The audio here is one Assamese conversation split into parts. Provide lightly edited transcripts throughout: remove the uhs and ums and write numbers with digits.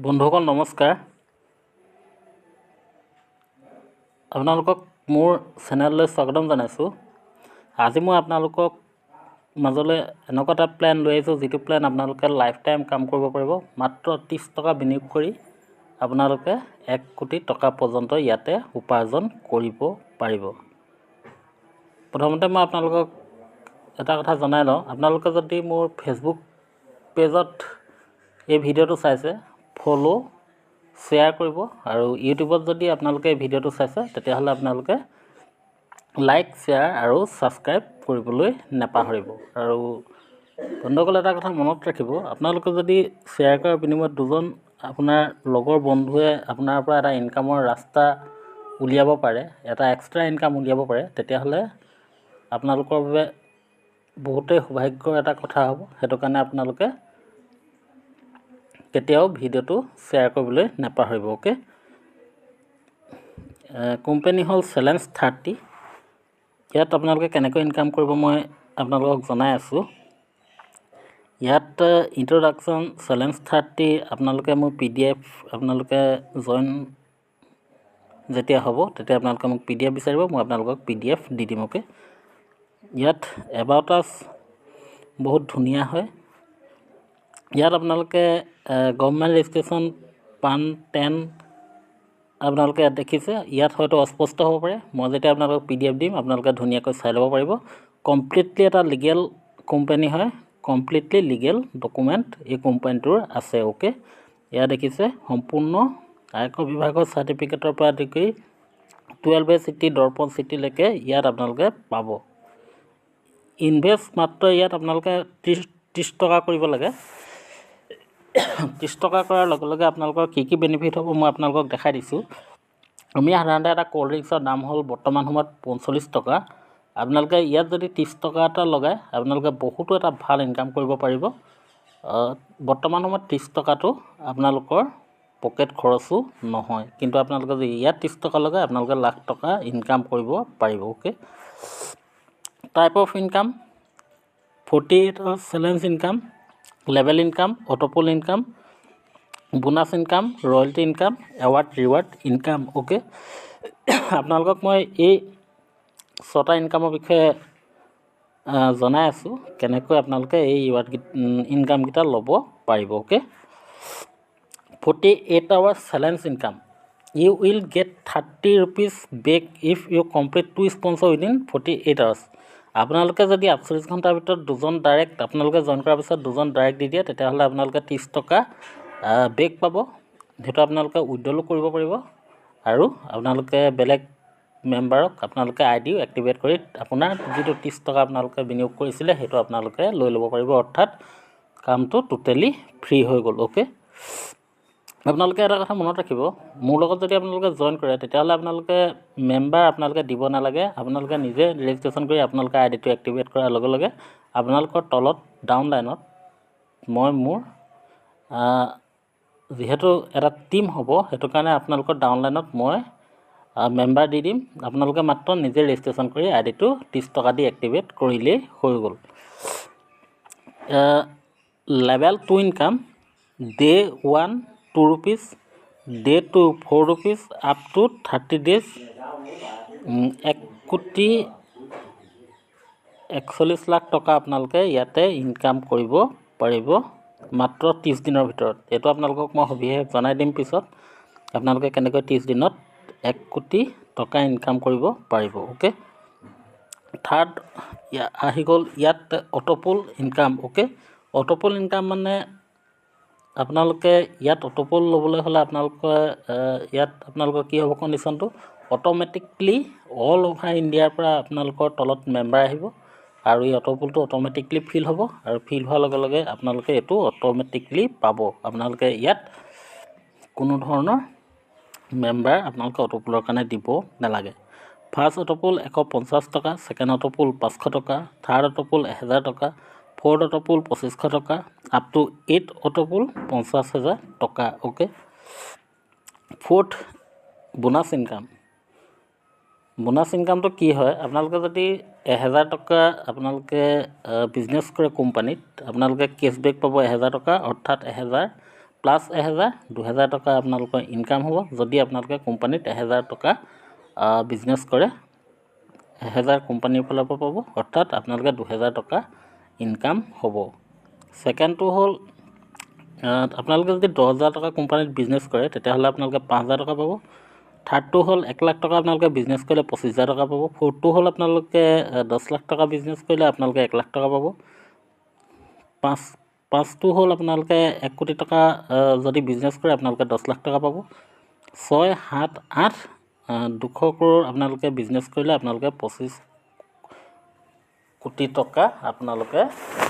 বন্ধুসকল নমস্কাৰ। আপোনালোকক মোৰ চেনেললৈ স্বাগতম জনাইছোঁ। আজি মই আপোনালোকক মাজলৈ এনেকুৱা এটা প্লেন লৈ আহিছোঁ, যিটো প্লেন আপোনালোকে লাইফ টাইম কাম কৰিব পাৰিব। মাত্ৰ 30 টকা বিনিয়োগ কৰি আপোনালোকে 1 কোটি টকা পৰ্যন্ত ইয়াতে উপাৰ্জন কৰিব পাৰিব। প্ৰথমতে মই আপোনালোকক এটা কথা জনাই লওঁ, আপোনালোকে যদি মোৰ ফেচবুক পেজত এই ভিডিঅ'টো চাইছে, ফ'ল' শ্বেয়াৰ কৰিব, আৰু ইউটিউবত যদি আপোনালোকে এই ভিডিঅ'টো চাইছে তেতিয়াহ'লে আপোনালোকে লাইক, শ্বেয়াৰ আৰু ছাবস্ক্ৰাইব কৰিবলৈ নাপাহৰিব। আৰু বন্ধুসকলে এটা কথা মনত ৰাখিব, আপোনালোকে যদি শ্বেয়াৰ কৰাৰ বিনিময়ত দুজন আপোনাৰ লগৰ বন্ধুৱে আপোনাৰ পৰা এটা ইনকামৰ ৰাস্তা উলিয়াব পাৰে, এটা এক্সট্ৰা ইনকাম উলিয়াব পাৰে, তেতিয়াহ'লে আপোনালোকৰ বাবে বহুতেই সৌভাগ্যৰ এটা কথা হ'ব। সেইটো কাৰণে আপোনালোকে কেতিয়াও ভিডিঅ'টো শ্বেয়াৰ কৰিবলৈ নাপাহৰিব। অ'কে, কোম্পানী হ'ল চেলেঞ্জ 30। ইয়াত আপোনালোকে কেনেকৈ ইনকাম কৰিব মই আপোনালোকক জনাই আছোঁ। ইয়াত ইণ্ট্ৰডাকশ্যন চেলেঞ্জ 30 আপোনালোকে মোৰ PDF আপোনালোকে জইন যেতিয়া হ'ব তেতিয়া আপোনালোকে মোক PDF বিচাৰিব, মই আপোনালোকক PDF দি দিম। অ'কে, ইয়াত এবাউট আছ বহুত ধুনীয়া হয়। ইয়াত আপোনালোকে গভৰ্ণমেণ্ট ৰেজিষ্ট্ৰেশ্যন পান 10 আপোনালোকে ইয়াত দেখিছে। ইয়াত হয়তো অস্পষ্ট হ'ব পাৰে, মই যেতিয়া আপোনালোকক PDF দিম আপোনালোকে ধুনীয়াকৈ চাই ল'ব পাৰিব। কমপ্লিটলি এটা লিগেল কোম্পানী হয়, কমপ্লিটলি লিগেল ডকুমেণ্ট এই কোম্পানীটোৰ আছে। অ'কে, ইয়াত দেখিছে সম্পূৰ্ণ আয়কৰ বিভাগৰ চাৰ্টিফিকেটৰ পৰা আদি কৰি 12A চিটি, দৰ্পণ চিটিলৈকে ইয়াত আপোনালোকে পাব। ইনভেষ্ট মাত্ৰ ইয়াত আপোনালোকে 30 টকা কৰিব লাগে। 30 টকা কৰাৰ লগে লগে আপোনালোকৰ কি বেনিফিট হ'ব মই আপোনালোকক দেখাই দিছোঁ। আমি সাধাৰণতে এটা ক'ল্ড ড্ৰিংকছৰ দাম হ'ল বৰ্তমান সময়ত 45 টকা। আপোনালোকে ইয়াত যদি 30 টকা এটা লগাই আপোনালোকে বহুতো এটা ভাল ইনকাম কৰিব পাৰিব। বৰ্তমান সময়ত 30 টকাটো আপোনালোকৰ পকেট খৰচো নহয়, কিন্তু আপোনালোকে যদি ইয়াত 30 টকা লগাই আপোনালোকে লাখ টকা ইনকাম কৰিব পাৰিব। Okay, type of income 48 challenge income, level income, autopool income, bonus income, royalty income, award reward income. Okay, আপোনালোকক মই এই 6টা ইনকামৰ বিষয়ে জনাই আছোঁ, কেনেকৈ আপোনালোকে এই ইনকামকেইটা ল'ব পাৰিব। Okay, 48 hours challenge income, you will get 30 rupees back if you complete 2 sponsor within 48 hours। আপোনালোকে যদি 48 ঘণ্টাৰ ভিতৰত দুজন ডাইৰেক্ট আপোনালোকে জইন কৰাৰ পিছত দুজন ডাইৰেক্ট দি দিয়ে, তেতিয়াহ'লে আপোনালোকে 30 টকা বেক পাব। সেইটো আপোনালোকে উইথড্ৰলো কৰিব পাৰিব, আৰু আপোনালোকে বেলেগ মেম্বাৰক আপোনালোকে ID এক্টিভেট কৰি আপোনাৰ যিটো 30 টকা আপোনালোকে বিনিয়োগ কৰিছিলে সেইটো আপোনালোকে লৈ ল'ব পাৰিব, অৰ্থাৎ কামটো টোটেলি ফ্ৰী হৈ গ'ল। অ'কে, আপোনালোকে এটা কথা মনত ৰাখিব, মোৰ লগত যদি আপোনালোকে জইন কৰে তেতিয়াহ'লে আপোনালোকে মেম্বাৰ আপোনালোকে দিব নালাগে। আপোনালোকে নিজে ৰেজিষ্ট্ৰেশ্যন কৰি আপোনালোকে IDটো এক্টিভেট কৰাৰ লগে লগে আপোনালোকৰ তলত ডাউনলাইনত মই মোৰ যিহেতু এটা টীম হ'ব, সেইটো কাৰণে আপোনালোকৰ ডাউনলাইনত মই মেম্বাৰ দি দিম। আপোনালোকে মাত্ৰ নিজে ৰেজিষ্ট্ৰেশ্যন কৰি IDটো 30 টকা দি এক্টিভেট কৰিলেই হৈ গ'ল। Level 2 income, day 1 2 rupees, day 2 4 rupees, up to 30 days, 1 কোটি 41 লাখ টকা আপোনালোকে ইয়াতে ইনকাম কৰিব পাৰিব মাত্ৰ 30 দিনৰ ভিতৰত। এইটো আপোনালোকক মই সবিশেষ জনাই দিম পিছত, আপোনালোকে কেনেকৈ 30 দিনত 1 কোটি টকা ইনকাম কৰিব পাৰিব। অ'কে, থাৰ্ড আহি গ'ল ইয়াত অটোপল ইনকাম। অ'কে, অটোপল ইনকাম মানে আপোনালোকে ইয়াত অটোপল ল'বলৈ হ'লে আপোনালোকে ইয়াত আপোনালোকৰ কি হ'ব, কণ্ডিশ্যনটো অট'মেটিকলি অল অভাৰ ইণ্ডিয়াৰ পৰা আপোনালোকৰ তলত মেম্বাৰ আহিব, আৰু এই অটোপলটো অট'মেটিকলি ফিল হ'ব, আৰু ফিল হোৱাৰ লগে লগে আপোনালোকে এইটো অট'মেটিকলি পাব। আপোনালোকে ইয়াত কোনো ধৰণৰ মেম্বাৰ আপোনালোকে অটোপলৰ কাৰণে দিব নালাগে। ফাৰ্ষ্ট অটোপল 150 টকা, ছেকেণ্ড অটোপল 500 টকা, থাৰ্ড অটোপল 1000 টকা, ফ'ৰ্থ অটোপল 2500 টকা, আপ টু 8 অটোপল 50,000 টকা। Okay, fourth bonus income. Bonus ইনকামটো কি হয়, আপোনালোকে যদি 1000 টকা আপোনালোকে বিজনেছ কৰে কোম্পানীত, আপোনালোকে কেছবেক পাব 1000 টকা, অৰ্থাৎ 1000 প্লাছ 1000 2000 টকা আপোনালোকৰ ইনকাম হ'ব যদি আপোনালোকে কোম্পানীত 1000 টকা বিজনেছ কৰে 1000 কোম্পানীৰ ফালৰ পৰা পাব অৰ্থাৎ আপোনালোকে 2000 টকা ইনকাম হ'ব সেকেন্ডটো হ'ল আপোনালোকে যদি 10000 টকা কোম্পানীত বিজনেছ কৰে তেতিয়াহ'লে আপোনালোকে 5000 টকা পাব থাৰ্ডটো হ'ল 1 লাখ টকা আপোনালোকে বিজনেছ কৰিলে 25000 টকা পাব ফ'ৰ্থটো হ'ল আপোনালোকে 10 লাখ টকা বিজনেছ কৰিলে আপোনালোকে 1 লাখ টকা পাব পাঁচটো হ'ল আপোনালোকে 1 কোটি টকা যদি বিজনেছ কৰে আপোনালোকে 10 লাখ টকা পাব 6 7 8 200 crore আপোনালোকে বিজনেছ কৰিলে আপোনালোকে 25 কোটি টকা আপোনালোকে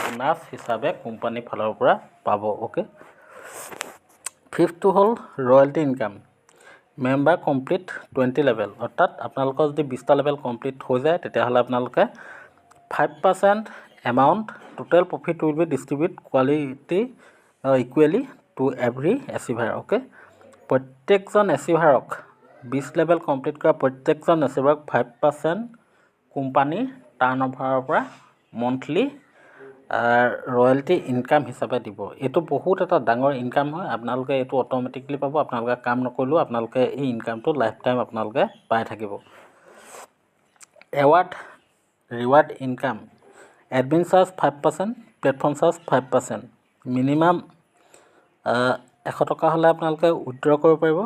বোনাছ হিচাপে কোম্পানীৰ ফালৰ পৰা পাব ওকে ফিফথটো হ'ল royalty income member complete 20 level অৰ্থাৎ আপোনালোকৰ যদি 20টা লেভেল কমপ্লিট হৈ যায় তেতিয়াহ'লে আপোনালোকে 5% amount total profit will be distributed quality equally to every achiever okay প্ৰত্যেকজন এচিভাৰক 20 লেভেল কমপ্লিট কৰা প্ৰত্যেকজন এচিভাৰক 5% কোম্পানী টাৰ্নঅভাৰৰ পৰা মন্থলি ৰয়েলটি ইনকাম হিচাপে দিব এটো বহুত এটা ডাঙৰ ইনকাম হয় আপোনালোকে এটো অটোমেটিকলি পাব আপোনালোকে কাম নকৰিলেও আপোনালোকে এই ইনকামটো লাইফ টাইম আপোনালোকে পাই থাকিব award reward income admin charge 5% platform charge 5% minimum 100 টকা হলে আপোনালোকে উইথড্ৰ কৰিব পাৰিব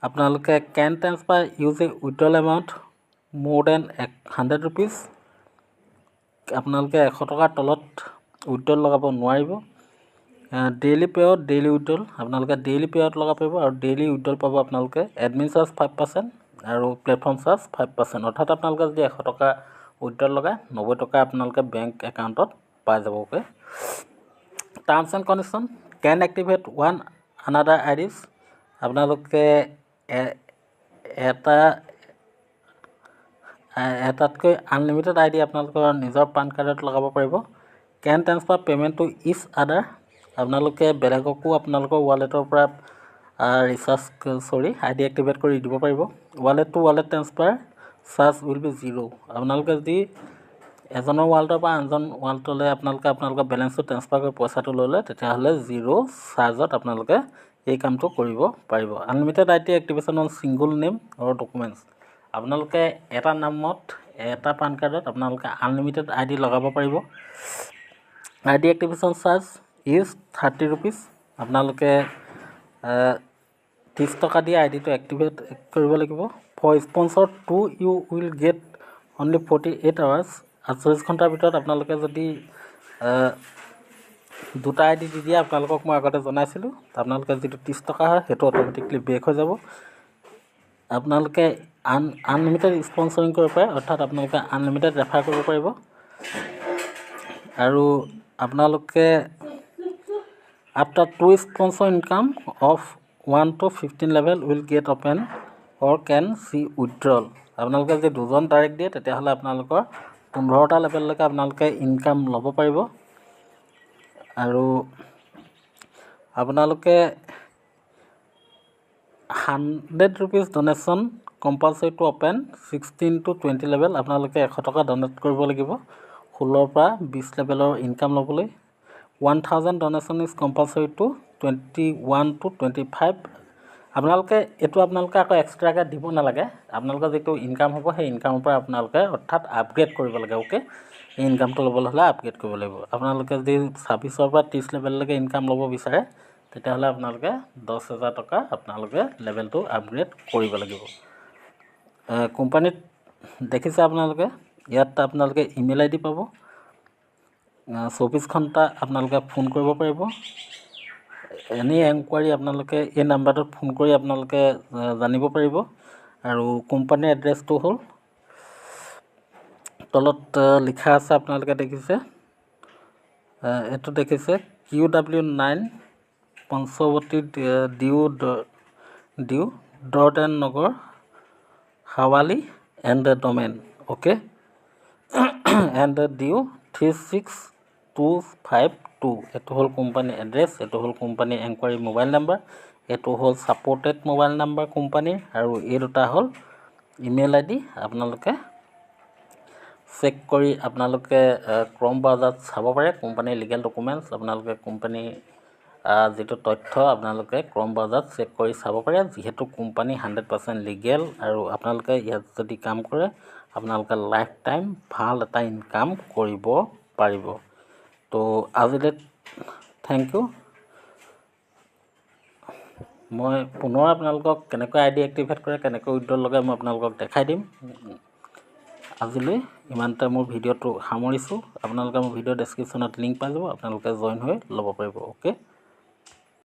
আপোনালোকে can transfer using withdrawal amount more than 100 rupees আপোনালোকে 100 টকাৰ তলত উইথড্ৰল লগাব নোৱাৰিব ডেইলি পেআউট ডেইলি উইথড্ৰল আপোনালোকে ডেইলি পেআউট লগাব পাৰিব আৰু ডেইলি উইথড্ৰল পাব আপোনালোকে admin charge 5% আৰু প্লেটফৰ্ম চাৰ্জ 5% অৰ্থাৎ আপোনালোকে যদি 100 টকা উইথড্ৰল লগায় 90 টকা আপোনালোকে বেংক একাউণ্টত পাই যাব okay terms and condition can activate one another IDs আপোনালোকে এটাতকৈ আনলিমিটেড আইডি আপোনালোকৰ নিজৰ পান কাৰ্ডত লগাব পাৰিব can transfer payment to each other আপোনালোকে বেলেগকো আপোনালোকৰ ৱালেটৰ পৰা আইডি এক্টিভেট কৰি দিব পাৰিব wallet to wallet transfer charge will be 0 আপোনালোকে যদি এজনৰ ৱালেটৰ পৰা আনজন ৱালেটলৈ আপোনালোকৰ বেলেন্সটো ট্ৰান্সফাৰ কৰি পইচাটো ল'লে তেতিয়াহ'লে 0 চাৰ্জত আপোনালোকে এই কামটো কৰিব পাৰিব unlimited ID activation on single name or documents আপোনালোকে এটা নামত এটা পান কাৰ্ডত আপোনালোকে আনলিমিটেড আইডি লগাব পাৰিব ID activation charge is 30 rupees আপোনালোকে 30 টকা দি আইডিটো এক্টিভেট কৰিব লাগিব for sponsor 2 you will get only 48 hours 48 ঘণ্টাৰ ভিতৰত আপোনালোকে যদি দুটা আইডি দি দিয়া আপোনালোকক মই আগতে জনাইছিলো আপোনালোকে যেটো 30 টকা হয় হেটো অটোমেটিকলি বেক হৈ যাব আপোনালোকে আনলিমিটেড স্পন্সৰিং কৰিব পাৰে অৰ্থাৎ আপোনালোকে আনলিমিটেড ৰেফাৰ কৰিব পাৰিব আৰু আপোনালোকে after 2 sponsor income of 1 to 15 level will get open or can see withdrawal আপোনালোকে যদি দুজন ডাইৰেক্ট দিয়ে তেতিয়াহ'লে আপোনালোকৰ 15টা লেভেললৈকে আপোনালোকে ইনকাম ল'ব পাৰিব আৰু আপোনালোকে 100 rupees donation compulsory to open 16 to 20 level আপোনালোকে 100 টকা ডনেট কৰিব লাগিব 16 পৰা 20 লেভেলৰ ইনকাম ল'বলৈ 1000 donation is compulsory to 21 to 25 আপোনালোকে এটো আপোনালোকে আকৌ এক্সট্ৰাকে দিব নালাগে আপোনালোকৰ যেটো ইনকাম হ'ব সেই ইনকামৰ পৰা আপোনালোকে অৰ্থাৎ আপগ্ৰেড কৰিব লাগে ওকে এই ইনকামটো ল'বলৈ হ'লে আপগ্ৰেড কৰিব লাগিব আপোনালোকে যদি 26 পৰা 30 লেভেললৈকে ইনকাম ল'ব বিচাৰে তেতিয়াহ'লে আপোনালোকে 10000 টকা আপোনালোকে লেভেলটো আপগ্ৰেড কৰিব লাগিব কোম্পানীত দেখিছে আপোনালোকে ইয়াত আপোনালোকে ইমেইল আইডি পাব 24 ঘণ্টা আপোনালোকে ফোন কৰিব পাৰিব এনি এনকুৱাৰী আপোনালোকে এই নাম্বাৰটোত ফোন কৰি আপোনালোকে জানিব পাৰিব আৰু কোম্পানীৰ এড্ৰেছটো হ'ল তলত লিখা আছে আপোনালোকে দেখিছে এটো দেখিছে QW9 পঞ্চৱতী ডিউ ডৰ্ডেন নগৰ হাৱালি and the domain okay and the ডিউ 36252 এটো হ'ল কোম্পানী এড্ৰেছ এটো হ'ল কোম্পানী এনকুৱাৰী মোবাইল নাম্বাৰ এটো হ'ল সাপোৰ্টেড মোবাইল নাম্বাৰ কোম্পানী আৰু এই দুটা হ'ল ইমেইল আইডি আপোনালোকে চেক কৰি আপোনালোকে ক্ৰম ব্ৰাউজাৰত চাব পাৰে কোম্পানীৰ লিগেল ডকুমেণ্টছ আপোনালোকে কোম্পানী যিটো তথ্য আপোনালোকে ক্ৰম ব্ৰাউজাৰত চেক কৰি চাব পাৰে যিহেতু কোম্পানী 100% লিগেল আৰু আপোনালোকে ইয়াত যদি কাম কৰে আপোনালোকে লাইফ টাইম ভাল এটা ইনকাম কৰিব পাৰিব তো আজিলৈ থেংক ইউ মই পুনৰ আপোনালোকক কেনেকৈ আইডি এক্টিভেট কৰে কেনেকৈ উইথড্ৰ লগাই মই আপোনালোকক দেখাই দিম আজিলৈ ইমানতে মোৰ ভিডিঅ'টো সামৰিছোঁ আপোনালোকে মোৰ ভিডিঅ' ডেছক্ৰিপশ্যনত লিংক পাই যাব আপোনালোকে জইন হৈ ল'ব পাৰিব অ'কে